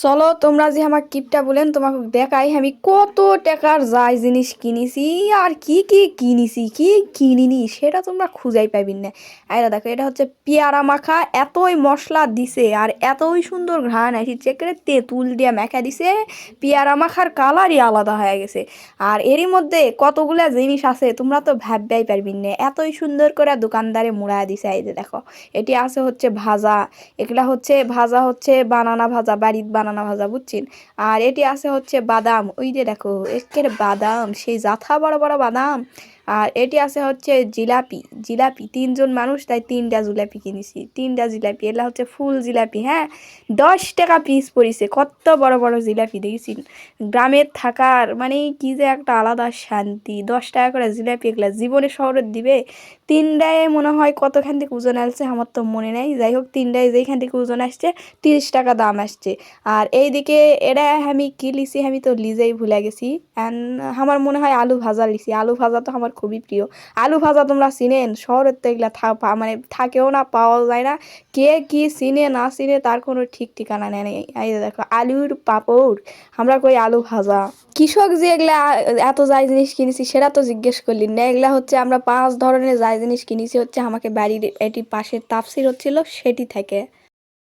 চলো তোমরা যে আমার কিপটা বলেন তোমাকে দেখাই আমি কত টাকার যাই জিনিস কিনেছি আর কি কি কিনেছি কি কিনিনি সেটা তোমরা খুঁজাই পাবি না। আরে দেখো এটা হচ্ছে পেয়ারা মাখা, এতই মশলা দিছে আর এতই সুন্দর ঘ্রাণ আসছে করে তেঁতুল দিয়ে মাখা দিছে। পেয়ারা মাখার কালারই আলাদা হয়ে গেছে। আর এরই মধ্যে কতগুলা জিনিস আছে তোমরা তো ভাবতেই পারবি না, এতই সুন্দর করে দোকানদারে মুড়া দিছে। এই যে দেখো এটি আছে হচ্ছে ভাজা, এগুলা হচ্ছে ভাজা হচ্ছে বানানা ভাজা, বাড়ির বানানা ভাজা বুঝছেন। আর এটি আছে হচ্ছে বাদাম, ওই যে দেখো একের বাদাম সেই জাথা বড় বড় বাদাম। আর এটি আছে হচ্ছে জিলাপি, জিলাপি তিনজন মানুষ তাই তিনটা জিলাপি কিনেছি, তিনটা জিলাপি, এগুলা হচ্ছে ফুল জিলাপি। হ্যাঁ, 10 টাকা পিস পড়িছে, কত বড় বড় জিলাপি দেখেছি। গ্রামের থাকার মানে কি যে একটা আলাদা শান্তি, 10 টাকা করে জিলাপি এগুলা জীবনে শহরে দিবে। তিনটায় মনে হয় কতখান থেকে ওজন আসছে আমার তো মনে নেই, যাই হোক তিনটায় যেইখান থেকে ওজন আসছে 30 টাকা দাম আসছে। আর এইদিকে এটা আমি কি লিছি আমি তো লিজেই ভুলে গেছি। অ্যান্ড আমার মনে হয় আলু ভাজা লিছি, আলু ভাজা তো আমার খুবই প্রিয়। আলু ভাজা তোমরা চিনেন? শহরের তো এগুলা মানে থাকেও না, পাওয়াও যায় না। কে কি চিনে না চিনে তার কোনো ঠিক ঠিকানা নেই। এই যে দেখো আলুর পাপড়, আমরা কই আলু ভাজা। কৃষক যে এগুলা এত যাই জিনিস কিনেছি সেটা তো জিজ্ঞেস করলি না। এগুলা হচ্ছে আমরা 5 ধরনের যাই জিনিস কিনেছি হচ্ছে আমাকে বাড়ির এটি পাশের তাফসির হচ্ছিল সেটি থেকে।